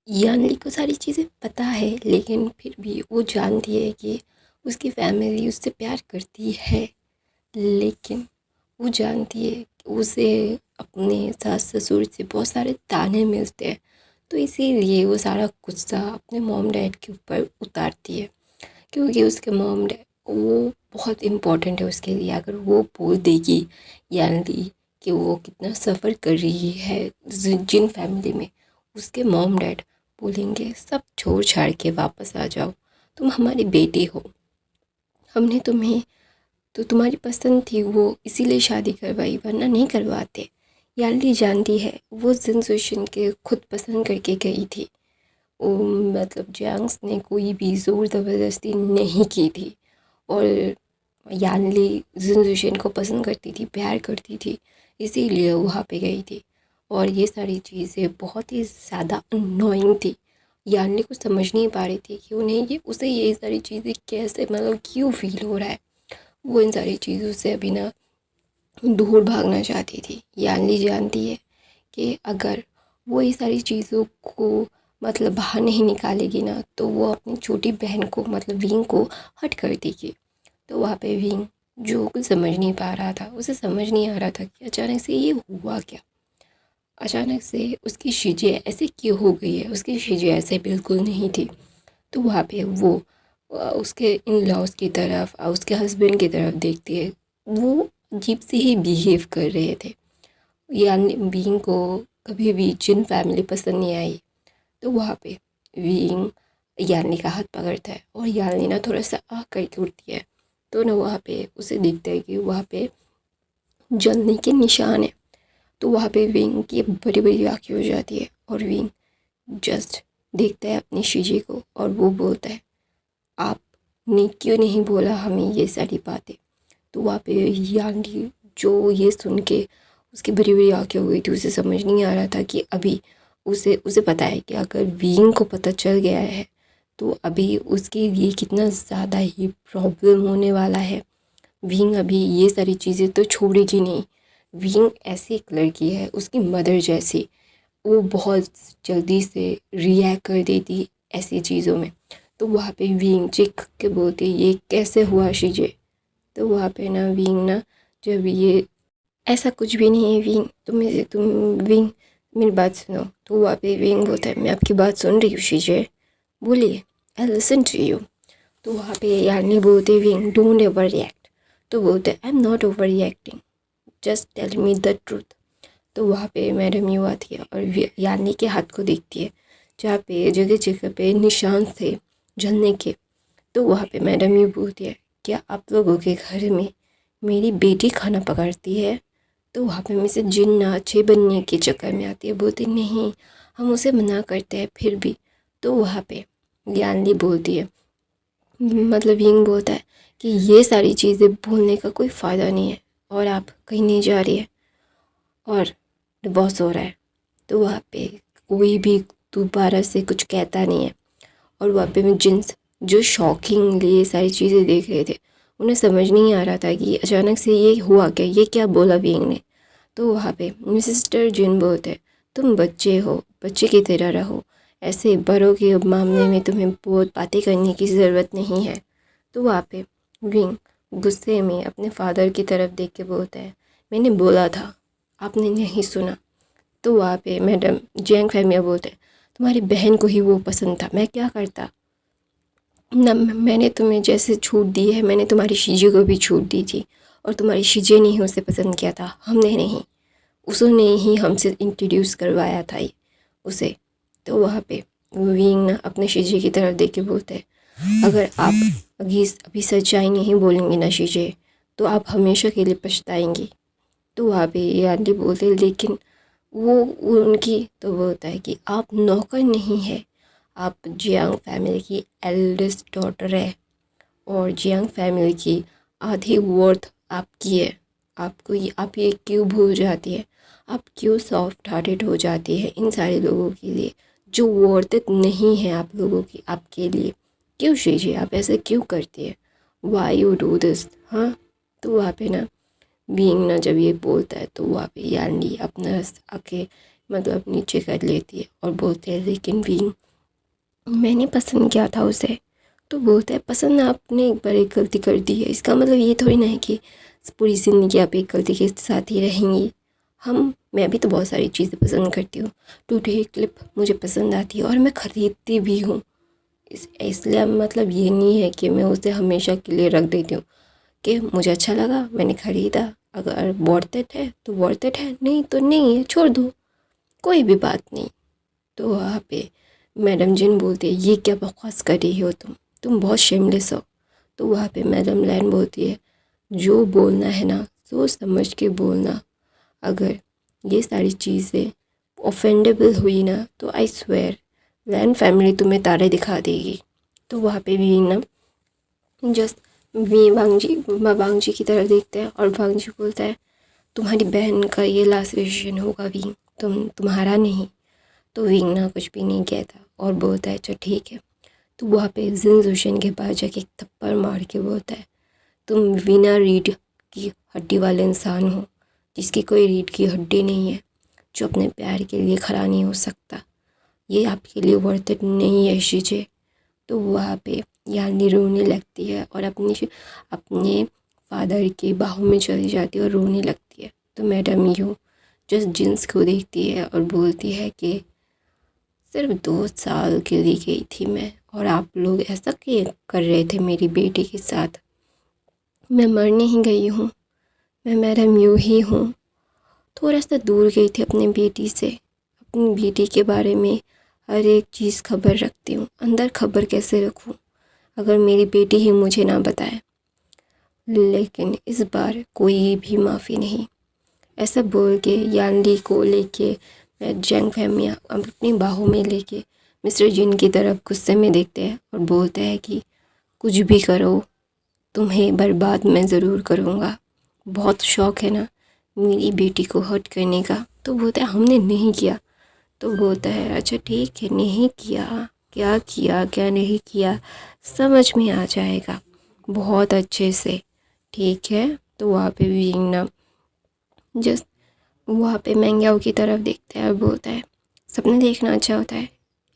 Yanli को सारी चीज़ें पता है, लेकिन फिर भी वो जानती है कि उसकी फैमिली उससे प्यार करती है, लेकिन वो जानती है कि उसे अपने सास ससुर से बहुत सारे ताने मिलते हैं। तो इसीलिए वो सारा गुस्सा अपने मॉम डैड के ऊपर उतारती है, क्योंकि उसके मॉम डैड वो बहुत इम्पोर्टेंट है उसके लिए। अगर वो बोल देगी यानी कि वो कितना सफ़र कर रही है जिन फैमिली में, उसके मॉम डैड बोलेंगे सब छोड़ छाड़ के वापस आ जाओ, तुम हमारी बेटी हो, हमने तुम्हें तो तुम्हारी पसंद थी वो इसीलिए शादी करवाई, वरना नहीं करवाते। यानी जानती है वो जिन के खुद पसंद करके गई थी। मतलब जैंग्स ने कोई भी ज़ोर ज़बरदस्ती नहीं की थी, और यानली जिन को पसंद करती थी, प्यार करती थी, इसीलिए वहाँ पे गई थी। और ये सारी चीज़ें बहुत ही ज़्यादा अननोइंग थी। यानली को समझ नहीं पा रही थी कि उन्हें ये उसे ये सारी चीज़ें कैसे, मतलब क्यों फ़ील हो रहा है। वो इन सारी चीज़ों से अभी ना दूर भागना चाहती थी। यानली जानती है कि अगर वो ये सारी चीज़ों को मतलब बाहर नहीं निकालेगी ना, तो वो अपनी छोटी बहन को मतलब विंग को हर्ट कर देगी। तो वहाँ पे विंग जो कुछ समझ नहीं पा रहा था, उसे समझ नहीं आ रहा था कि अचानक से ये हुआ क्या। अचानक से उसकी चीज़ें ऐसे क्यों हो गई है, उसकी चीज़ें ऐसे बिल्कुल नहीं थी। तो वहाँ पे वो उसके इन लॉज की तरफ और उसके हस्बैंड की तरफ देखती है। वो अजीब से ही बिहेव कर रहे थे। यानी बीइंग को कभी भी जिन फैमिली पसंद नहीं आई, तो वहाँ पे बीइंग यानी का हाथ पकड़ता है और यानी ना थोड़ा सा आह करके उठती है। तो ना वहाँ पे उसे दिखता है कि वहाँ पे जलने के निशान है। तो वहाँ पे विंग की बड़ी बड़ी आँखें हो जाती है और विंग जस्ट देखता है अपनी शीजी को और वो बोलता है, आपने क्यों नहीं बोला हमें ये सारी बातें। तो वहाँ पे यानी जो ये सुन के उसकी बड़ी बड़ी आँखें हो गई थी, उसे समझ नहीं आ रहा था कि अभी उसे उसे पता है कि अगर विंग को पता चल गया है तो अभी उसके लिए कितना ज़्यादा ही प्रॉब्लम होने वाला है। विंग अभी ये सारी चीज़ें तो छोड़ेगी नहीं। विंग ऐसी एक लड़की है, उसकी मदर जैसी, वो बहुत जल्दी से रिएक्ट कर देती ऐसी चीज़ों में। तो वहाँ पे विंग चीख के बोलती ये कैसे हुआ शीजे। तो वहाँ पे ना विंग ना, जब ये ऐसा कुछ भी नहीं है विंग, तुम विंग मेरी बात सुनो। तो वहाँ पे विंग बोलता है मैं आपकी बात सुन रही हूँ शीजे, बोलिए, आई लिसन टू यू। तो वहाँ पे यानी बोलते विंग डोंट एवर रिएक्ट। तो बोलते I am not overreacting, just tell me the truth. तो वहाँ पे मैडम यू आती है और यानी के हाथ को देखती है जहाँ पे जगह जगह पे निशान थे जलने के। तो वहाँ पे मैडम यू बोलती है क्या आप लोगों के घर में मेरी बेटी खाना पकाती है। तो वहाँ पे मिसेस जिन्ना अच्छे बनने के चक्कर में आती है, बोलती नहीं हम उसे मना करते हैं फिर भी। तो वहाँ पे यानली बोलती है, मतलब यंग बोलता है कि ये सारी चीज़ें भूलने का कोई फ़ायदा नहीं है और आप कहीं नहीं जा रही है और डिवोर्स हो रहा है। तो वहाँ पे कोई भी दोबारा से कुछ कहता नहीं है। और वहाँ पे मैं जिन्स जो शॉकिंगली ये सारी चीज़ें देख रहे थे, उन्हें समझ नहीं आ रहा था कि अचानक से ये हुआ क्या, ये क्या बोला बीइंग ने। तो वहाँ पे मिस्टर जिन बोलते हैं तुम बच्चे हो, बच्चे की तरह रहो, ऐसे बड़ों के मामले में तुम्हें बहुत बातें करने की ज़रूरत नहीं है। तो वहाँ पे विंग गुस्से में अपने फादर की तरफ देख के बोलता है मैंने बोला था, आपने नहीं सुना। तो वहाँ पे मैडम जैंग फैमिया बोलते हैं तुम्हारी बहन को ही वो पसंद था, मैं क्या करता ना, मैंने तुम्हें जैसे छूट दी है मैंने तुम्हारी शीजे को भी छूट दी थी, और तुम्हारी शीजे ने ही उसे पसंद किया था, हमने नहीं। उसने ही हमसे इंट्रोड्यूस करवाया था ये उसे। तो वहाँ पे विंग ना अपने शीजे की तरफ देख के बोलते हैं अगर आप अभी सच्चाई नहीं बोलेंगे ना शीजे, तो आप हमेशा के लिए पछताएंगी। तो वहाँ पे ये आंटी बोलते लेकिन वो उनकी, तो वो होता है कि आप नौकर नहीं है, आप जियांग फैमिली की एल्डेस्ट डॉटर है और जियांग फैमिली की आधी वर्थ आपकी है। आपको ये आप ये क्यों भूल जाती है, आप क्यों सॉफ्ट हार्टेड हो जाती है इन सारे लोगों के लिए जो वर्थ इट नहीं है आप लोगों की, आपके लिए क्यों शीजिए, आप ऐसे क्यों करती है, वाई यू डू दिस। हाँ, तो वहाँ पे ना बीइंग ना जब ये बोलता है तो वहाँ पे यानी अपना आके मतलब नीचे कर लेती है और बोलते हैं लेकिन विंग मैंने पसंद किया था उसे। तो बोलता है पसंद आपने एक बार एक गलती कर दी है, इसका मतलब ये थोड़ी ना है कि पूरी ज़िंदगी आप एक गलती के साथ ही रहेंगी। मैं भी तो बहुत सारी चीज़ें पसंद करती हूँ। टूटी हुई क्लिप मुझे पसंद आती है और मैं ख़रीदती भी हूँ। इसलिए मतलब ये नहीं है कि मैं उसे हमेशा के लिए रख देती हूँ कि मुझे अच्छा लगा मैंने ख़रीदा, अगर वर्थ इट है तो वर्थ इट है, नहीं तो नहीं है, छोड़ दो, कोई भी बात नहीं। तो वहाँ पे मैडम जिन बोलती है ये क्या बकवास कर रही हो तुम बहुत शेमलेस हो। तो वहाँ पे मैडम लैन बोलती है जो बोलना है ना सोच समझ के बोलना, अगर ये सारी चीज़ें ऑफेंडेबल हुई ना तो आई स्वेयर लैन फैमिली तुम्हें तारे दिखा देगी। तो वहाँ पे भी ना जस्ट वी वांगजी की तरफ देखते हैं और वांगजी बोलता है तुम्हारी बहन का ये लास्ट डिसीजन होगा विंग, तुम्हारा नहीं। तो विंग ना कुछ भी नहीं कहता और बोलता है अच्छा ठीक है। तो वहाँ पे जिन जोशन के पास जाके एक थप्पड़ मार के बोलता है तुम बिना रीढ़ की हड्डी वाले इंसान हो, जिसकी कोई रीढ़ की हड्डी नहीं है, जो अपने प्यार के लिए खड़ा नहीं हो सकता, ये आपके लिए वर्थ इट नहीं है चीज़ें। तो वहाँ पे यानी रोने लगती है और अपने फादर की बाहों में चली जाती है और रोने लगती है। तो मैडम यू जस्ट जिन्स को देखती है और बोलती है कि सिर्फ 2 साल के लिए गई थी मैं और आप लोग ऐसा क्यों कर रहे थे मेरी बेटी के साथ। मैं मर नहीं गई हूँ, मैं मैडम यू ही हूँ। थोड़ा सा दूर गई थी अपनी बेटी से, अपनी बेटी के बारे में हर एक चीज़ खबर रखती हूँ, अंदर खबर कैसे रखूँ अगर मेरी बेटी ही मुझे ना बताए। लेकिन इस बार कोई भी माफ़ी नहीं। ऐसा बोल के यानली को लेके जैंग फैमिया अपनी बाहों में लेके मिस्टर जिन की तरफ गुस्से में देखते हैं और बोलते हैं कि कुछ भी करो तुम्हें बर्बाद मैं ज़रूर करूँगा। बहुत शौक़ है ना मेरी बेटी को हर्ट करने का। तो बोलता है हमने नहीं किया। तो बोलता है अच्छा ठीक है नहीं किया, क्या किया क्या नहीं किया समझ में आ जाएगा बहुत अच्छे से, ठीक है। तो वहाँ पे भी ना जस्ट वहाँ पे मैंग्याओ की तरफ देखता है और बोलता है सपने देखना अच्छा होता है,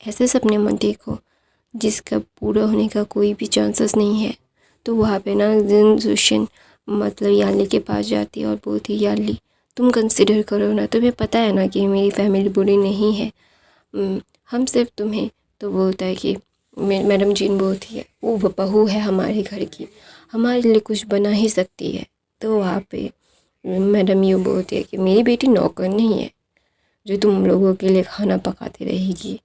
ऐसे सपने मत देखो जिसका पूरा होने का कोई भी चांसेस नहीं है। तो वहाँ पे ना जिन जोशन मतलब यानली के पास जाती है और बोलती है यानली तुम कंसिडर करो ना, तुम्हें पता है ना कि मेरी फैमिली बुरी नहीं है, हम सिर्फ तुम्हें। तो बोलता है कि मैडम जिन बोलती है वो बहू है हमारे घर की, हमारे लिए कुछ बना ही सकती है। तो वहाँ पे मैडम यू बोलती है कि मेरी बेटी नौकर नहीं है जो तुम लोगों के लिए खाना पकाती रहेगी।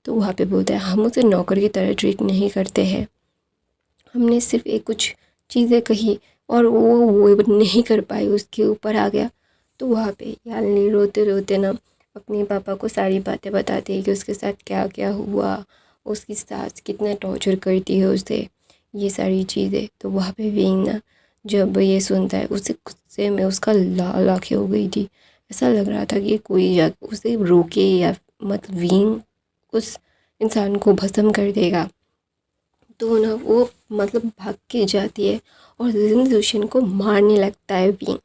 तो वहाँ पे बोलता है हम उसे नौकर की तरह ट्रीट नहीं करते हैं, हमने सिर्फ एक कुछ चीज़ें कही और वो नहीं कर पाई, उसके ऊपर आ गया। तो वहाँ पे यानी रोते रोते ना अपने पापा को सारी बातें बताती है कि उसके साथ क्या क्या हुआ, उसकी सास कितना टॉर्चर करती है उसे, ये सारी चीज़ें। तो वहाँ पे विंग ना जब ये सुनता है उसे गुस्से में उसका लाल आँखें हो गई थी, ऐसा लग रहा था कि कोई जा उसे रोके या मतलब विंग उस इंसान को भस्म कर देगा। तो ना वो मतलब भाग के जाती है और जिन जोशन को मारने लगता है विंग।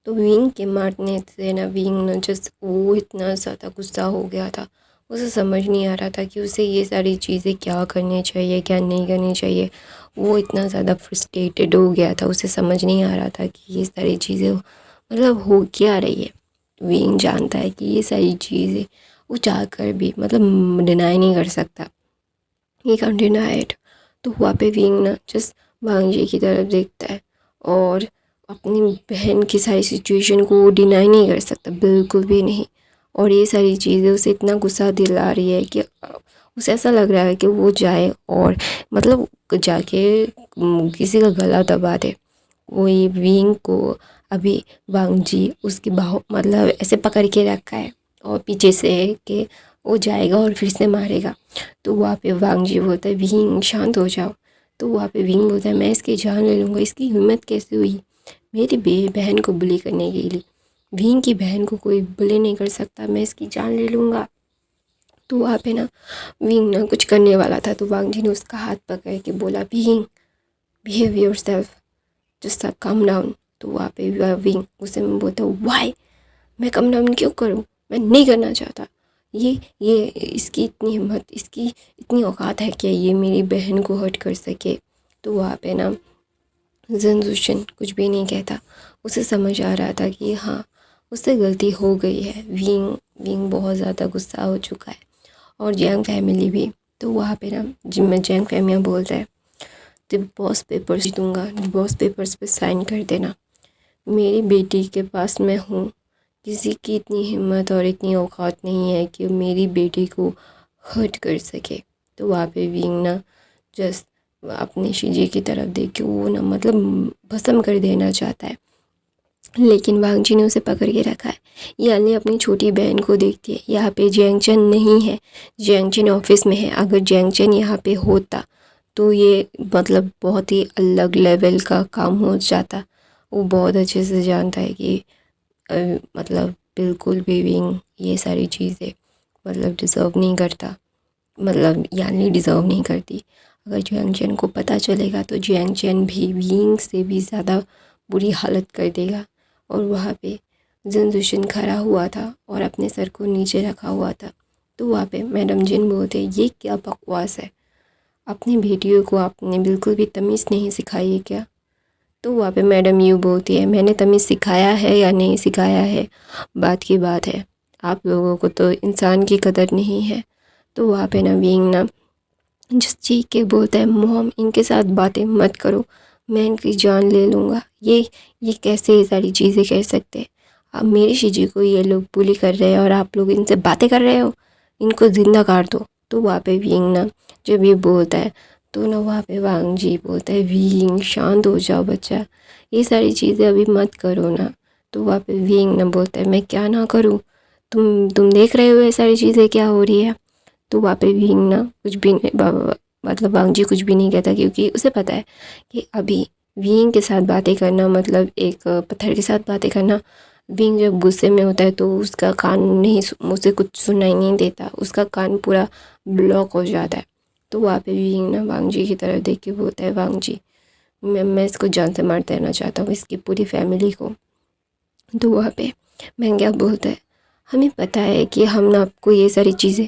तो विंग के मारने से ना विंग ना जस्ट वो इतना ज़्यादा गुस्सा हो गया था, उसे समझ नहीं आ रहा था कि उसे ये सारी चीज़ें क्या करनी चाहिए क्या नहीं करनी चाहिए। वो इतना ज़्यादा फ्रस्ट्रेटेड हो गया था, उसे समझ नहीं आ रहा था कि ये सारी चीज़ें मतलब हो क्या रही है। विंग जानता है कि ये सारी चीज़ें वो चाह कर भी मतलब डिनाई नहीं कर सकता, ही कैन डिनाई इट। तो वहाँ पे विंग ना जस्ट वांगजी की तरफ देखता है और अपनी बहन की सारी सिचुएशन को डिनाई नहीं कर सकता, बिल्कुल भी नहीं। और ये सारी चीज़ें उसे इतना गुस्सा दिला रही है कि उसे ऐसा लग रहा है कि वो जाए और मतलब जाके किसी का गला दबा दे। वो ये विंग को अभी वांगजी उसकी बाहों मतलब ऐसे पकड़ के रखा है और पीछे से कि वो जाएगा और फिर से मारेगा। तो वहाँ पे वांगजी बोलता है विंग शांत हो जाओ। तो वहाँ पे विंग बोलता है मैं इसकी जान ले लूँगा, इसकी हिम्मत कैसे हुई मेरी बहन को बुली करने के लिए, विंग की बहन को कोई बुली नहीं कर सकता, मैं इसकी जान ले लूँगा। तो वहाँ पे ना विंग ना कुछ करने वाला था तो वांगजी ने उसका हाथ पकड़ के बोला wing behave yourself, just come down. तो वहाँ पे विंग उसे बोलता वाई मैं कम डाउन क्यों करूँ, मैं नहीं करना चाहता। ये इसकी इतनी हिम्मत, इसकी इतनी औकात है कि ये मेरी बहन को हर्ट कर सके। तो वहाँ पे ना जनसूशन कुछ भी नहीं कहता। उसे समझ आ रहा था कि हाँ, उससे गलती हो गई है। विंग विंग बहुत ज़्यादा गुस्सा हो चुका है और जैंग फैमिली भी। तो वहाँ पे ना जिनमें जैंग फैमिली बोलता है डिवोर्स पेपर्स दूंगा, डिवोर्स पेपर्स पे साइन कर देना। मेरी बेटी के पास मैं हूँ, किसी की इतनी हिम्मत और इतनी औकात नहीं है कि मेरी बेटी को हर्ट कर सके। तो वहाँ पे विंग ना जस्ट अपने शीजी की तरफ देख के वो ना मतलब भस्म कर देना चाहता है, लेकिन वांगजी ने उसे पकड़ के रखा है। यानी अपनी छोटी बहन को देखती है। यहाँ पे जैंगचन नहीं है, जैंगचन ऑफिस में है। अगर जैंगचन यहाँ पे होता तो ये मतलब बहुत ही अलग लेवल का काम हो जाता। वो बहुत अच्छे से जानता है कि मतलब बिल्कुल भी विंग ये सारी चीज़ें मतलब डिज़र्व नहीं करता, मतलब यानी डिज़र्व नहीं करती। अगर जैंगचन को पता चलेगा तो जैंगचन भी विंग से भी ज़्यादा बुरी हालत कर देगा। और वहाँ पे जनसूशन खड़ा हुआ था और अपने सर को नीचे रखा हुआ था। तो वहाँ पे मैडम जिन बोलते ये क्या बकवास है, अपनी बेटियों को आपने बिल्कुल भी तमीज़ नहीं सिखाई है क्या? तो वहाँ पे मैडम यूँ बोलती है मैंने तमीज़ सिखाया है या नहीं सिखाया है बात की बात है, आप लोगों को तो इंसान की कदर नहीं है। तो वहाँ पे ना विंग ना जिस चीख के बोलता है मॉम इनके साथ बातें मत करो, मैं इनकी जान ले लूँगा। ये कैसे ये सारी चीज़ें कह सकते हैं? अब मेरी शीजी को ये लोग बुली कर रहे हैं और आप लोग इनसे बातें कर रहे हो, इनको ज़िंदा काट दो। तो वहाँ पे विंग ना जब ये बोलता है तो ना वहाँ पे वांगजी बोलता है विंग शांत हो जाओ बच्चा, ये सारी चीज़ें अभी मत करो ना। तो वहाँ पे विंग ना बोलता है मैं क्या ना करूँ, तुम देख रहे हो ये सारी चीज़ें क्या हो रही है। तो वहाँ पे विंग ना कुछ भी नहीं मतलब वांगजी कुछ भी नहीं कहता, क्योंकि उसे पता है कि अभी विंग के साथ बातें करना मतलब एक पत्थर के साथ बातें करना। विंग जब गुस्से में होता है तो उसका कान नहीं उसे कुछ सुनाई नहीं देता, उसका कान पूरा ब्लॉक हो जाता है। तो वहाँ पे विंग ना वांगजी की तरफ देख के बोलता है वांगजी मैं इसको जान से मार देना चाहता हूँ, इसकी पूरी फैमिली को। तो वहाँ पे महंगा बोलता है हमें पता है कि हम ना आपको ये सारी चीज़ें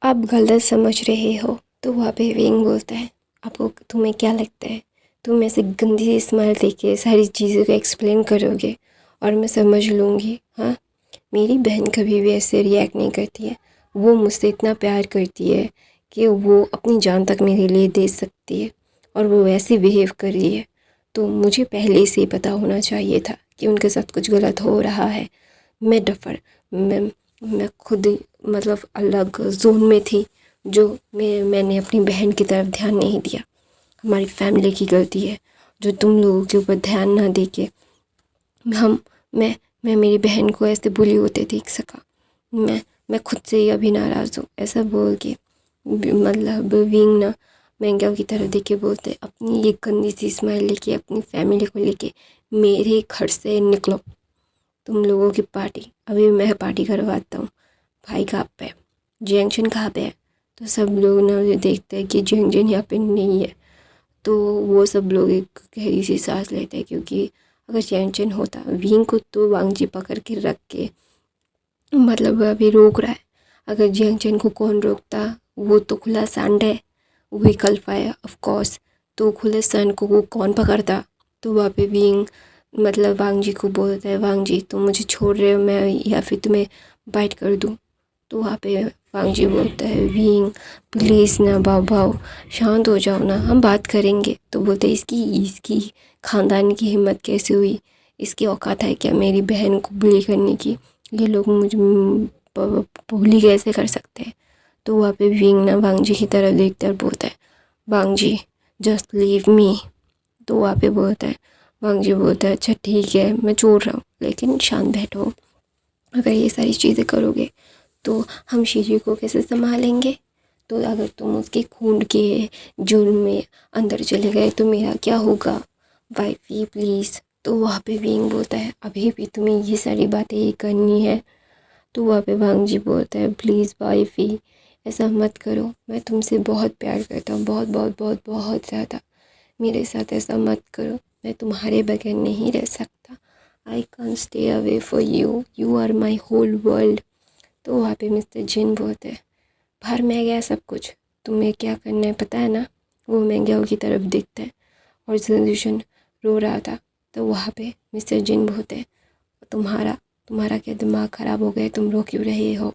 आप गलत समझ रहे हो। तो वहाँ पे विंग बोलता है आपको तुम्हें क्या लगता है तुम ऐसे गंदी सी स्माइल देख के सारी चीज़ों को एक्सप्लेन करोगे और मैं समझ लूँगी? हाँ, मेरी बहन कभी भी ऐसे रिएक्ट नहीं करती है। वो मुझसे इतना प्यार करती है कि वो अपनी जान तक मेरे लिए दे सकती है और वो वैसे बिहेव कर रही है। तो मुझे पहले से ही पता होना चाहिए था कि उनके साथ कुछ गलत हो रहा है। मैं डफर मैं खुद मतलब अलग जोन में थी, जो मैंने अपनी बहन की तरफ ध्यान नहीं दिया। हमारी फैमिली की गलती है जो तुम लोगों के ऊपर ध्यान ना दे के हम मैं मेरी बहन को ऐसे बुली होते देख सका। मैं खुद से ही अभी नाराज़ हूँ। ऐसा बोल के मतलब विंग ना मैंगो की तरह देख के बोलते अपनी ये गंदी सी स्माइल लेके अपनी फैमिली को लेके मेरे घर से निकलो। तुम लोगों की पार्टी अभी मैं पार्टी करवाता हूँ। भाई कहाँ पे है, जैंगचन कहाँ पे है? तो सब लोग ना ये देखते हैं कि जैंगचन यहाँ पे नहीं है। तो वो सब लोग एक गहरी सी सांस लेते हैं, क्योंकि अगर जैंगचन होता विंग को तो वांगजी पकड़ के रख के मतलब अभी रोक रहा है। अगर जैंगचन को कौन रोकता? वो तो खुला सैंड है, विकल्प है ऑफ कोर्स। तो खुले सैंड को वो कौन पकड़ता? तो वहाँ पे विंग मतलब वांगजी को बोलता है वांगजी तुम मुझे छोड़ रहे हो मैं या फिर तुम्हें बाइट कर दूँ? तो वहाँ पे वांगजी बोलता है विंग प्लीज़ ना भाव शांत हो जाओ ना, हम बात करेंगे। तो बोलते इसकी इसकी ख़ानदान की हिम्मत कैसे हुई, इसकी औकात है क्या मेरी बहन को बुली करने की? ये लोग मुझे बुली कैसे कर सकते हैं? तो वहाँ पे विंग ना वांगजी की तरफ देखता है और बोलता है वांगजी जस्ट लीव मी। तो वहाँ पे बोलता है वांगजी बोलता है अच्छा ठीक है मैं छोड़ रहा हूँ, लेकिन शांत बैठो, अगर ये सारी चीज़ें करोगे तो हम शीजी को कैसे संभालेंगे? तो अगर तुम उसके खून के जुर्म में अंदर चले गए तो मेरा क्या होगा? Wifey please. तो वहाँ पे विंग बोलता है अभी भी तुम्हें ये सारी बातें ही करनी है? तो वहाँ पे वांगजी बोलता है प्लीज़ वाइफी ऐसा मत करो, मैं तुमसे बहुत प्यार करता हूँ, बहुत बहुत बहुत बहुत ज़्यादा, मेरे साथ ऐसा मत करो, मैं तुम्हारे बगैर नहीं रह सकता। I can't stay away for you, you are my whole world. तो वहाँ पे मिस्टर जिन बोलते हैं बाहर मैं गया सब कुछ, तुम्हें क्या करना है पता है ना। वो मैंग्याओ की तरफ देखता है और जिनजुशन रो रहा था। तो वहाँ पे मिस्टर जिन बोलते हैं तुम्हारा तुम्हारा क्या दिमाग ख़राब हो गया, तुम रो क्यों रहे हो,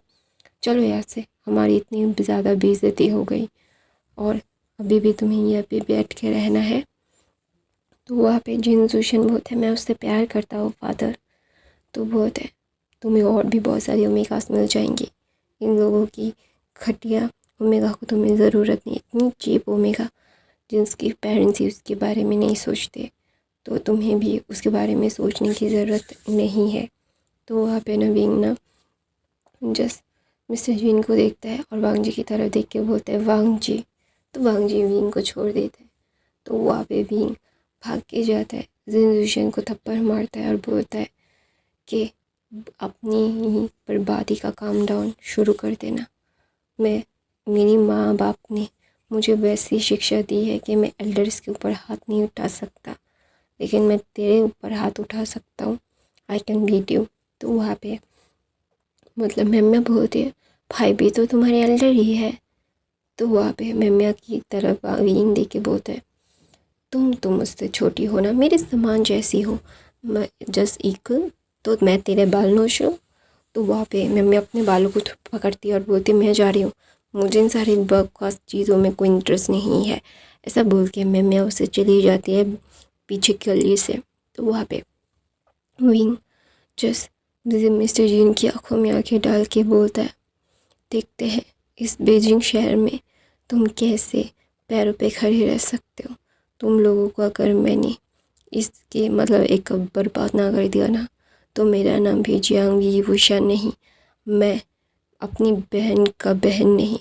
चलो यहाँ से, हमारी इतनी ज़्यादा बेइज्जती हो गई और अभी भी तुम्हें यहाँ पे बैठ के रहना है। तो वहाँ पे जिनजुशन बोलते हैं मैं उससे प्यार करता हूँ फादर। तो बोलते हैं तुम्हें और भी बहुत सारी ओमेगास मिल जाएंगी, इन लोगों की घटिया ओमेगा को तुम्हें ज़रूरत नहीं, इतनी चीप ओमेगा जिसकी पेरेंट्स ही उसके बारे में नहीं सोचते, तो तुम्हें भी उसके बारे में सोचने की ज़रूरत नहीं है। तो वहाँ पे नवीन ना जस्ट मिस्टर जीन को देखता है और वांग जी की तरफ देख के बोलता है वांग जी। तो वांग जी वीन को छोड़ देते हैं। तो वहाँ पे वीन भाग के जाता है, जिनजुशन को थप्पड़ मारता है और बोलता है कि अपनी ही बर्बादी का काम डाउन शुरू कर देना। मेरी माँ बाप ने मुझे वैसी शिक्षा दी है कि मैं एल्डर्स के ऊपर हाथ नहीं उठा सकता, लेकिन मैं तेरे ऊपर हाथ उठा सकता हूँ, आई कैन बीट यू। तो वहाँ पे मतलब मेम्या बोलती है भाई भी तो तुम्हारे एल्डर ही है। तो वहाँ पे मेम्या की तरफ वीन देख के बोलता है तुम तो मुझसे छोटी हो ना, मेरे समान जैसी हो, मैं जस्ट इक्वल, तो मैं तेरे बाल नोच लूँ। तो वहाँ पे मेम्या अपने बालों को पकड़ती है और बोलती मैं जा रही हूँ, मुझे इन सारी बकवास चीज़ों में कोई इंटरेस्ट नहीं है। ऐसा बोल के मेम्या उससे चली जाती है पीछे गली से। तो वहाँ पे विंग जस्ट मिस्टर जीन की आंखों में आंखें डाल के बोलता है देखते हैं इस बीजिंग शहर में तुम कैसे पैरों पे खड़े रह सकते हो। तुम लोगों को अगर मैंने इसके मतलब एक बर्बाद ना कर दिया ना, तो मेरा नाम भी जियांग वुशान नहीं, मैं अपनी बहन का बहन नहीं।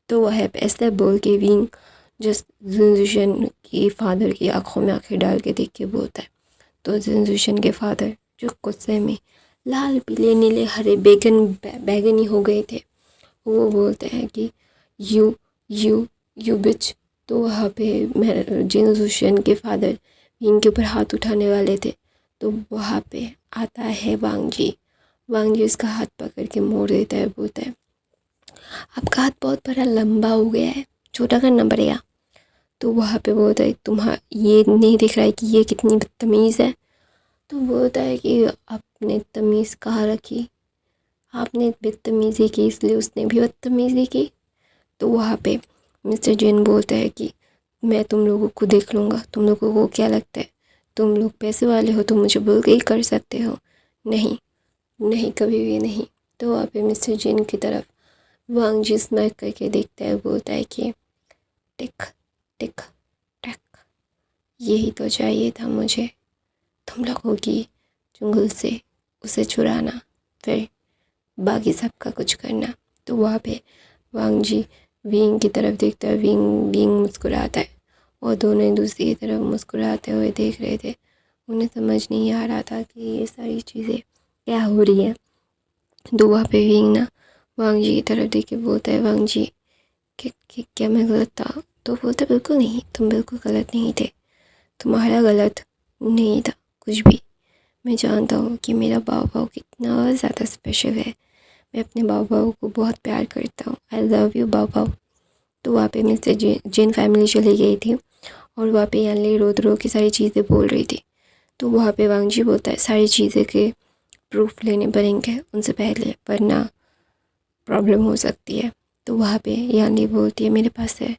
तो वह ऐसा बोल के विंग जस्ट जिनजुशन की फादर की आंखों में आंखें डाल के देख के बोलता है। तो जिनजुशन के फादर जो गुस्से में लाल पीले नीले हरे बैगनी हो गए थे, वो बोलते हैं कि यू यू यू बिच। तो वहाँ पे जिनजुशन के फादर विंग के ऊपर हाथ उठाने वाले थे। तो वहाँ पे आता है वांग जी। वांग जी उसका हाथ पकड़ के मोड़ देता है, बोलता है आपका हाथ बहुत बड़ा लंबा हो गया है, छोटा करना पड़ेगा। तो वहाँ पे बोलता है तुम्हारा ये नहीं दिख रहा है कि ये कितनी बदतमीज़ है। तो बोलता है कि आपने तमीज़ कहाँ रखी, आपने बदतमीज़ी की इसलिए उसने भी बदतमीज़ी की। तो वहाँ पे मिस्टर जैन बोलता है कि मैं तुम लोगों को देख लूँगा, तुम लोगों को क्या लगता है तुम लोग पैसे वाले हो तो मुझे बोल के ही कर सकते हो, नहीं नहीं कभी भी नहीं। तो वहाँ पे मिस्टर जैन की तरफ वांग जी स्माइल करके देखता है, बोलता है कि टिक टिक टैक, यही तो चाहिए था मुझे, तुम लोगों की चुंगल से उसे चुराना, फिर बाकी सबका कुछ करना। तो वहाँ पे वांग जी विंग की तरफ देखता है, विंग मुस्कुराता है और दोनों एक दूसरे की तरफ मुस्कुराते हुए देख रहे थे। उन्हें समझ नहीं आ रहा था कि ये सारी चीज़ें क्या हो रही है। तो वहाँ पे विंग ना वांग जी की तरफ देख के बोलता है वांग जी कि क्या मैं गलत था। तो बोलता बिल्कुल नहीं, तुम बिल्कुल गलत नहीं थे, तुम्हारा गलत नहीं था कुछ भी। मैं जानता हूँ कि मेरा बाबा कितना ज़्यादा स्पेशल है, मैं अपने बाबा को बहुत प्यार करता हूँ, आई लव यू बाबा। तो वहाँ पे मिस्टर जैन फैमिली चली गई थी और वहाँ पे यानली रो की सारी चीज़ें बोल रही थी। तो वहाँ पे वांग जी बोलता है सारी चीज़ें के प्रूफ लेने पड़ेंगे उनसे पहले, वरना प्रॉब्लम हो सकती है। तो वहाँ पे यानली बोलती है मेरे पास है।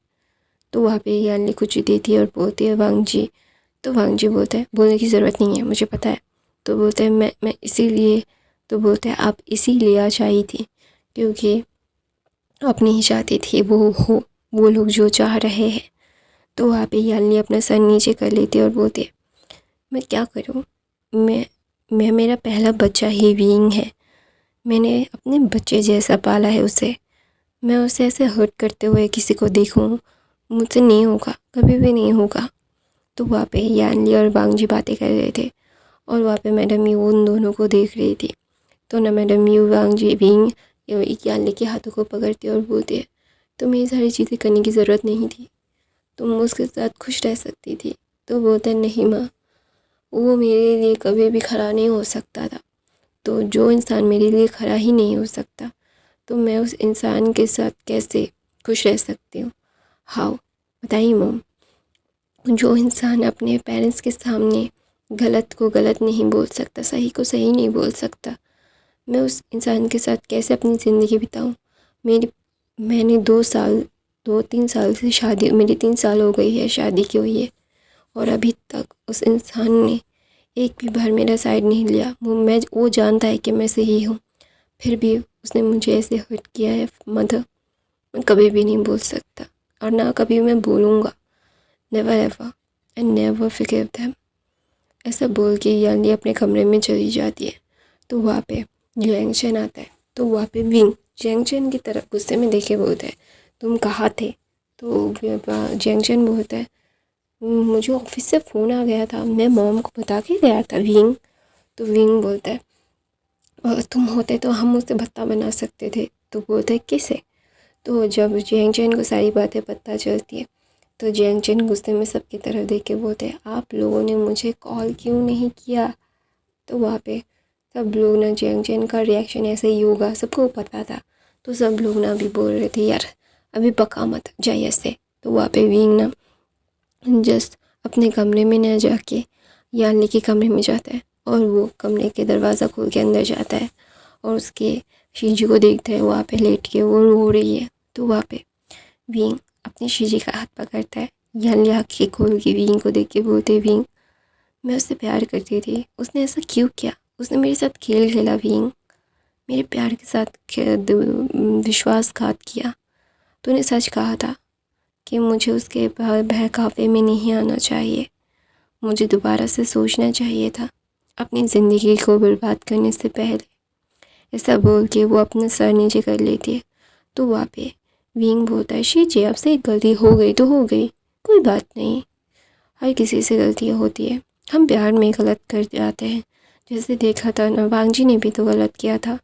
तो वहाँ पे यानली कुछ देती है और बोलती है वांग जी। तो वांग जी बोलता है बोलने की ज़रूरत नहीं है, मुझे पता है। तो बोलते हैं मैं इसीलिए, तो बोलते हैं आप इसीलिए आज आई थी क्योंकि आप नहीं चाहती थी वो लोग जो चाह रहे हैं। तो वहाँ पे यानली अपना सर नीचे कर लेती है और बोलती है मैं क्या करूँ, मैं मेरा पहला बच्चा ही विंग है, मैंने अपने बच्चे जैसा पाला है उसे, मैं उसे ऐसे हर्ट करते हुए किसी को देखूँ, मुझसे नहीं होगा, कभी भी नहीं होगा। तो वहाँ पे यानली और वांग जी बातें कर रहे थे और वहाँ पे मैडम यू उन दोनों को देख रही थी। तो ना मैडम यू वांग जी विंग यानली के हाथों को पकड़ती है और बोलती है तुम्हें ये सारी चीज़ें करने की ज़रूरत नहीं थी, तुम उसके साथ खुश रह सकती थी। तो बोलता है नहीं माँ, वो मेरे लिए कभी भी खड़ा नहीं हो सकता था, तो जो इंसान मेरे लिए खड़ा ही नहीं हो सकता तो मैं उस इंसान के साथ कैसे खुश रह सकती हूँ? हाउ? बताइए मॉम। जो इंसान अपने पेरेंट्स के सामने गलत को गलत नहीं बोल सकता, सही को सही नहीं बोल सकता, मैं उस इंसान के साथ कैसे अपनी ज़िंदगी बिताऊँ? मैंने 2-3 साल से शादी, मेरी 3 साल हो गई है शादी की हुई है, और अभी तक उस इंसान ने एक भी बार मेरा साइड नहीं लिया। वो जानता है कि मैं सही हूँ, फिर भी उसने मुझे ऐसे हर्ट किया है मदर, मैं कभी भी नहीं बोल सकता और ना कभी मैं बोलूँगा। Never ever, I never forgive them. ऐसा बोल के यानी अपने कमरे में चली जाती है। तो वहाँ पे जैंगचन आता है, तो वहाँ पे विंग जैंगचन की तरफ गुस्से में देखे बोलता है, तुम कहाँ थे? तो जैंगचन बोलता है, मुझे ऑफिस से फ़ोन आ गया था, मैं मॉम को बता के गया था विंग। तो विंग बोलता है, तुम होते तो हम उससे भत्ता बना सकते थे। तो बोलते है किसे? तो जब जैंगचन को सारी बातें पता चलती है, तो जैंगचन गुस्से में सबकी तरफ देख के बोलते हैं, आप लोगों ने मुझे कॉल क्यों नहीं किया? तो वहाँ पे सब लोग ना, जैंगचन का रिएक्शन ऐसे ही होगा, सबको पता था। तो सब लोग ना भी बोल रहे थे, यार अभी पका मत जाइए ऐसे। तो वहाँ पे विंग ना जस्ट अपने कमरे में ना जाके यानली के कमरे में जाता है, और वो कमरे के दरवाज़ा खोल के अंदर जाता है और उसके शीजी को देखता है वहाँ पे लेट के वो रो रही है। तो वहाँ पे विंग अपनी शीजी का हाथ पकड़ता है। यानली आँखें खोल के विंग को देख के बोलते, विंग मैं उससे प्यार करती थी, उसने ऐसा क्यों किया? उसने मेरे साथ खेल खेला विंग, मेरे प्यार के साथ विश्वासघात किया। तूने सच कहा था कि मुझे उसके बहकावे में नहीं आना चाहिए, मुझे दोबारा से सोचना चाहिए था अपनी ज़िंदगी को बर्बाद करने से पहले। ऐसा बोल के वो अपना सर नीचे कर लेती है। तो वहाँ पे विंग बोलता है, शीजी आपसे एक गलती हो गई तो हो गई, कोई बात नहीं, हर किसी से गलतियाँ होती है, हम प्यार में गलत कर जाते हैं। जैसे देखा था ना, वांगजी ने भी तो गलत किया था।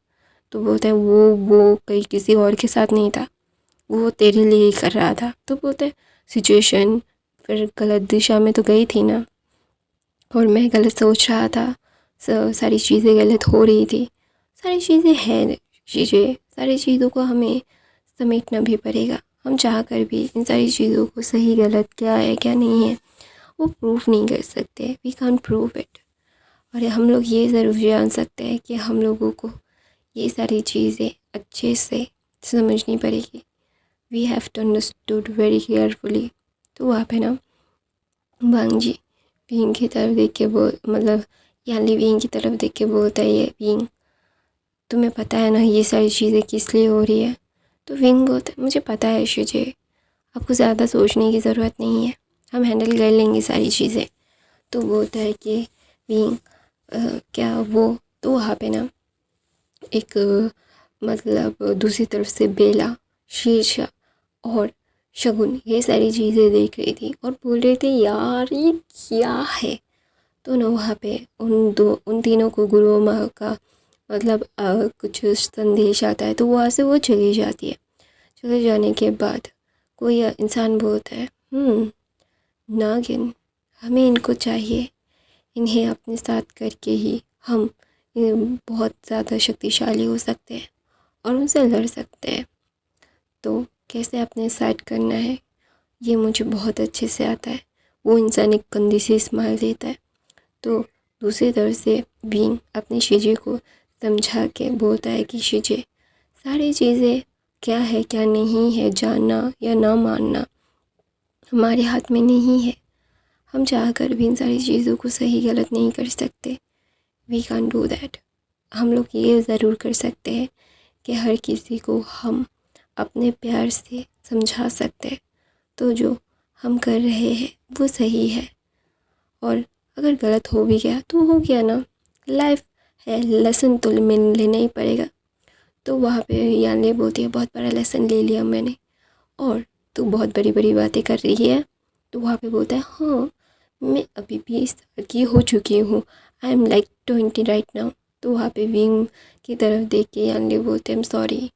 तो बोलता है वो कहीं किसी और के साथ नहीं था, वो तेरे लिए ही कर रहा था। तो बोलता है सिचुएशन फिर गलत दिशा में तो गई थी ना, और मैं गलत सोच रहा था, सारी चीज़ें गलत हो रही थी, सारी चीज़ें हैं चीज़ें, सारी चीज़ों को हमें समेटना भी पड़ेगा। हम चाह कर भी इन सारी चीज़ों को सही गलत क्या है क्या नहीं है वो प्रूफ नहीं कर सकते, वी कांट प्रूव इट। और हम लोग ये ज़रूर जान सकते हैं कि हम लोगों को ये सारी चीज़ें अच्छे से समझनी पड़ेगी। We have to understood very carefully. तो वहाँ पे ना वांगजी विंग की तरफ देख के यानी विंग की तरफ देख के बोलता है, ये विंग तुम्हें पता है ना ये सारी चीज़ें किस लिए हो रही है? तो विंग बोलता है, मुझे पता है शीजी, आपको ज़्यादा सोचने की ज़रूरत नहीं है, हम हैंडल कर लेंगे सारी चीज़ें। तो बोलता है कि विंग क्या वो? तो वहाँ पे ना एक दूसरी तरफ से बेला, शीर्षा और शगुन ये सारी चीज़ें देख रही थी और बोल रहे थे, यार ये क्या है? तो ना वहाँ पे उन तीनों को गुरु माँ का कुछ संदेश आता है। तो वहाँ से वो चली जाती है। चले जाने के बाद कोई इंसान बोलता है, नागिन हमें इनको चाहिए, इन्हें अपने साथ करके ही हम बहुत ज़्यादा शक्तिशाली हो सकते हैं और उनसे लड़ सकते हैं। तो कैसे अपने साथ करना है ये मुझे बहुत अच्छे से आता है। वो इंसान एक गंदी सी स्माइल देता है। तो दूसरी तरफ से विंग अपनी शीजी को समझा के बोलता है कि शीजी सारी चीज़ें क्या है क्या नहीं है, जानना या ना मानना हमारे हाथ में नहीं है। हम चाह कर भी इन सारी चीज़ों को सही गलत नहीं कर सकते। We can do that. हम लोग ये ज़रूर कर सकते हैं कि हर किसी को हम अपने प्यार से समझा सकते हैं। तो जो हम कर रहे हैं वो सही है, और अगर गलत हो भी गया तो हो गया ना, लाइफ है, लेसन तो लेना ही पड़ेगा। तो वहाँ पे यानी बोलती है, बहुत बड़ा लेसन ले लिया मैंने और तू बहुत बड़ी बड़ी बातें कर रही है। तो वहाँ पे बोलता है, हाँ मैं अभी 20 साल की हो चुकी हूँ, I am like 20 right now. तो वहाँ पे विंग की तरफ देख के यानी बोलते हैं, सॉरी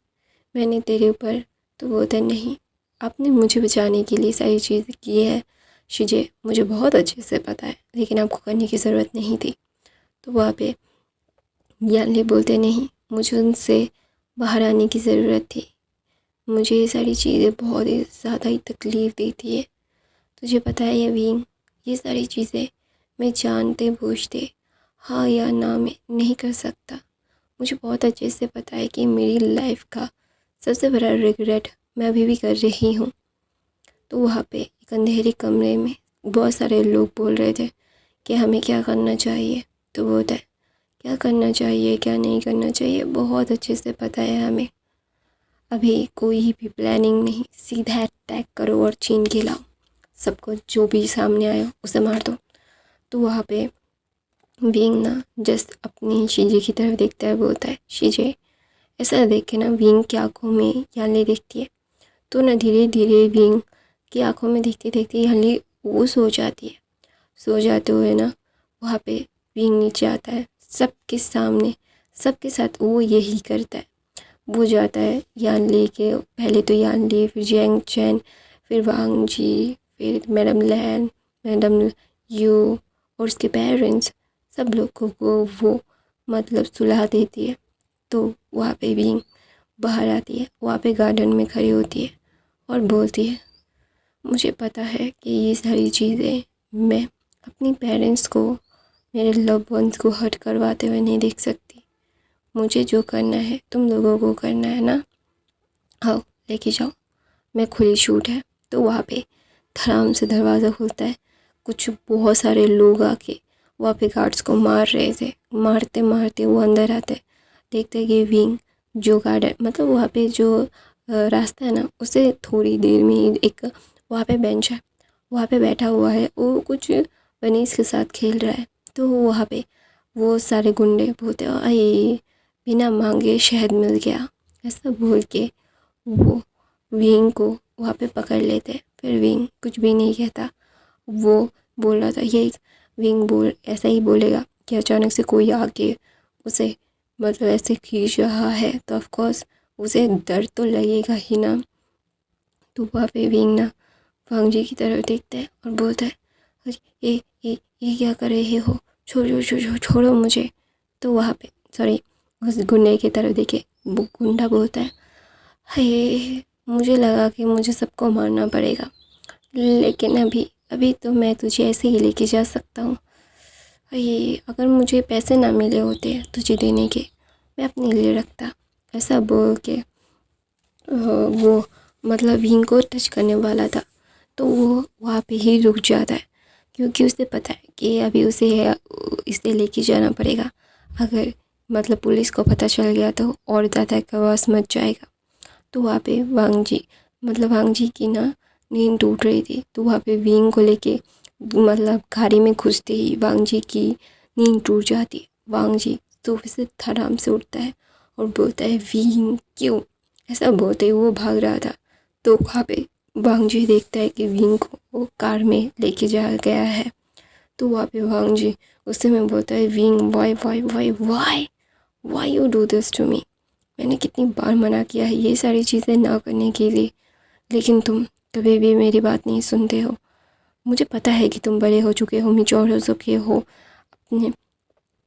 मैंने तेरे ऊपर। तो बोलता है, नहीं आपने मुझे बचाने के लिए सारी चीज़ की है शीजी, मुझे बहुत अच्छे से पता है, लेकिन आपको करने की ज़रूरत नहीं थी। तो वहाँ पे यानी बोलते, नहीं मुझे उनसे बाहर आने की ज़रूरत थी। मुझे ये सारी चीज़ें बहुत ही ज़्यादा ही तकलीफ़ देती है। तुझे पता है अभी ये सारी चीज़ें मैं जानते बूझते हाँ या ना में नहीं कर सकता। मुझे बहुत अच्छे से पता है कि मेरी लाइफ का सबसे बड़ा रिग्रेट मैं अभी भी कर रही हूँ। तो वहाँ पे एक अंधेरे कमरे में बहुत सारे लोग बोल रहे थे कि हमें क्या करना चाहिए। तो वो होता है क्या करना चाहिए क्या नहीं करना चाहिए बहुत अच्छे से पता है हमें। अभी कोई भी प्लानिंग नहीं, सीधा अटैक करो और छीन के लाओ सबको, जो भी सामने आया उसे मार दो। तो वहाँ पे बीइंग ना जस्ट अपनी शीजे की तरफ देखता है, बोलता है शीजे ऐसा देख के ना बीइंग की आंखों में याले देखती है। तो ना धीरे धीरे बीइंग की आंखों में देखते देखते याले वो सो जाती है। सो जाते हुए ना वहाँ पे बीइंग नीचे आता है सबके सामने, सबके साथ वो यही करता है। वो जाता है यान लेके, पहले तो यान ले, फिर जैंग चैन, फिर वांग जी, फिर मैडम लैन, मैडम यू और उसके पेरेंट्स, सब लोगों को वो मतलब सुलह देती है। तो वहाँ पे भी बाहर आती है, वहाँ पे गार्डन में खड़ी होती है और बोलती है मुझे पता है कि ये सारी चीज़ें मैं अपनी पेरेंट्स को, मेरे लव वंस को हर्ट करवाते हुए नहीं देख सकती। मुझे जो करना है तुम लोगों को करना है ना, आओ लेके जाओ, मैं खुली छूट है। तो वहाँ पे धड़ाम से दरवाज़ा खुलता है, कुछ बहुत सारे लोग आके वहाँ पे गार्ड्स को मार रहे थे। मारते मारते वो अंदर आते, देखते कि विंग जो गार्ड है, मतलब वहाँ पे जो रास्ता है ना उससे थोड़ी देर में ही एक वहाँ पे बेंच है, वहाँ पे बैठा हुआ है, वो कुछ बनीज के साथ खेल रहा है। तो वहाँ पे वो सारे गुंडे बोलते अरे बिना मांगे शहद मिल गया, ऐसा बोल के वो विंग को वहाँ पे पकड़ लेते। फिर विंग कुछ भी नहीं कहता, वो बोल रहा था ये विंग बोल ऐसा ही बोलेगा कि अचानक से कोई आके उसे मतलब ऐसे खींच रहा है तो ऑफ कोर्स उसे दर्द तो लगेगा ही ना। तो वहाँ पे विंग ना वांग जी की तरफ देखता है और बोलता है अरे ये क्या कर रहे हो, छोड़ो मुझे। तो वहाँ पे सॉरी उस गुंडे की तरफ देखे, वो गुंडा बोलता है हे मुझे लगा कि मुझे सबको मारना पड़ेगा, लेकिन अभी अभी तो मैं तुझे ऐसे ही लेके जा सकता हूँ। ये अगर मुझे पैसे ना मिले होते तुझे देने के, मैं अपने लिए रखता। ऐसा बोल के वो मतलब विंग को टच करने वाला था। तो वो वहाँ पे ही रुक जाता है, क्योंकि उसे पता है कि अभी उसे इसे लेके जाना पड़ेगा। अगर मतलब पुलिस को पता चल गया तो और ज़्यादा कवास मच जाएगा। तो वहाँ पे वांग जी मतलब वांग जी की ना नींद टूट रही थी। तो वहाँ पे विंग को लेके मतलब गाड़ी में घुसते ही वांग जी की नींद टूट जाती है। वांग जी सोफे से धड़ाम से उठता है और बोलता है विंग क्यों, ऐसा बोलते ही वो भाग रहा था। तो वहाँ पे वांग जी देखता है कि विंग को वो कार में लेके जा गया है। तो वहाँ पे वांग जी उससे में बोलता है विंग why why why why why you do this to me, मैंने कितनी बार मना किया है ये सारी चीज़ें ना करने के लिए, लेकिन तुम कभी भी मेरी बात नहीं सुनते हो। मुझे पता है कि तुम बड़े हो चुके हो, मैच्योर हो चुके हो, अपने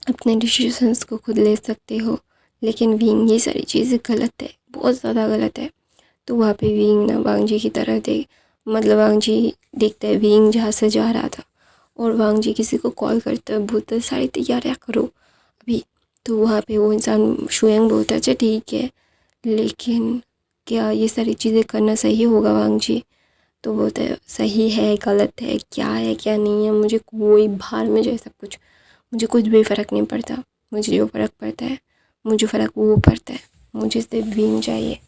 अपने डिसीजंस को खुद ले सकते हो, लेकिन विंग ये सारी चीज़ें गलत है, बहुत ज़्यादा गलत है। तो वहाँ पे विंग ना वांग जी की तरह देख मतलब वांग जी देखता है विंग जहाँ से जा रहा था, और वांग जी किसी को कॉल करता है, बोलता है सारी तैयारियाँ करो अभी। तो वहाँ पे वो इंसान शुएंग बोलता है अच्छा ठीक है, लेकिन क्या ये सारी चीज़ें करना सही होगा वांग जी। तो बोलता है सही है गलत है क्या नहीं है, मुझे कोई बाहर में जाए सब कुछ, मुझे कुछ भी फ़र्क नहीं पड़ता। मुझे जो फ़र्क पड़ता है मुझे फ़र्क वो पड़ता है, मुझे सिर्फ विंग चाहिए,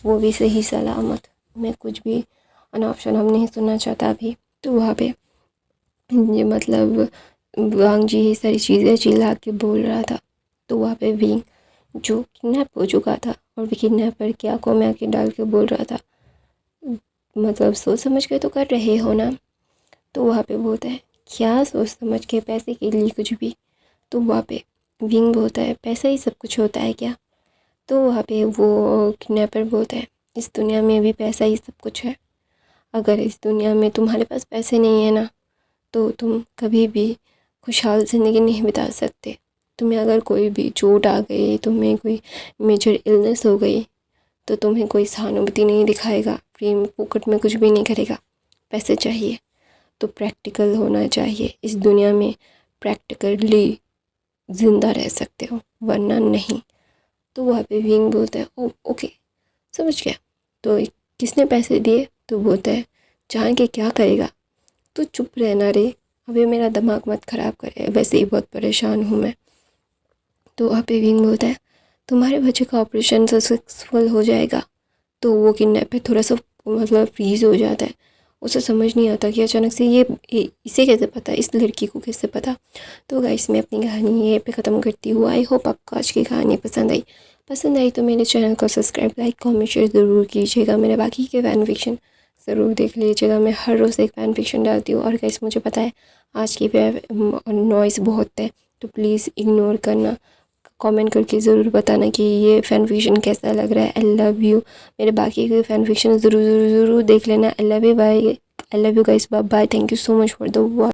वो भी सही सलामत। मैं कुछ भी अनाप शनाप नहीं सुनना चाहता अभी। तो वहाँ पे ये मतलब वांग जी ये सारी चीज़ें चिल्ला के बोल रहा था। तो वहाँ पे विंग जो किडनैप हो चुका था और किडनैपर की आंखों में आके डाल के बोल रहा था मतलब सोच समझ के तो कर रहे हो ना। तो वहाँ पे बोलता है क्या सोच समझ के, पैसे के लिए कुछ भी। तो वहाँ पे विंग बोलता है पैसा ही सब कुछ होता है क्या। तो वहाँ पे वो किडनैपर बोलता है इस दुनिया में भी पैसा ही सब कुछ है, अगर इस दुनिया में तुम्हारे पास पैसे नहीं है ना तो तुम कभी भी खुशहाल ज़िंदगी नहीं बिता सकते। तुम्हें अगर कोई भी चोट आ गई, तुम्हें कोई मेजर इलनेस हो गई, तो तुम्हें कोई सहानुभूति नहीं दिखाएगा, फ्री में पॉकेट में कुछ भी नहीं करेगा। पैसे चाहिए तो प्रैक्टिकल होना चाहिए। इस दुनिया में प्रैक्टिकली ज़िंदा रह सकते हो, वरना नहीं। तो वहाँ पे विंग बोलता है ओ ओके समझ गया। तो किसने पैसे दिए? तो बोलता है जान के क्या करेगा, तो चुप रहना रे, अभी मेरा दिमाग मत ख़राब करे, वैसे ही बहुत परेशान हूँ मैं। तो वहाँ पे विंग बोलता है तुम्हारे बच्चे का ऑपरेशन सक्सेसफुल हो जाएगा। तो वो किडनैप पे थोड़ा सा मतलब फ्रीज़ हो जाता है। उसे समझ नहीं आता कि अचानक से ये इसे कैसे पता, इस लड़की को कैसे पता। तो गाइस मैं अपनी कहानी ये पे ख़त्म करती हूँ। आई होप आपको आज की कहानी पसंद आई तो मेरे चैनल को सब्सक्राइब, लाइक, कमेंट, शेयर ज़रूर कीजिएगा। मेरे बाकी के फैन फिक्शन ज़रूर देख लीजिएगा। मैं हर रोज़ एक फैन फिक्शन डालती हूँ। और गाइस मुझे पता है आज की नॉइज़ बहुत है, तो प्लीज़ इग्नोर करना। कमेंट करके ज़रूर बताना कि ये फ़ैन फिक्शन कैसा लग रहा है। आई लव यू। मेरे बाकी के फ़ैन फिक्शन ज़रूर ज़रूर ज़रूर देख लेना। I love you, bye. I love you guys, bye bye. Thank you so much for the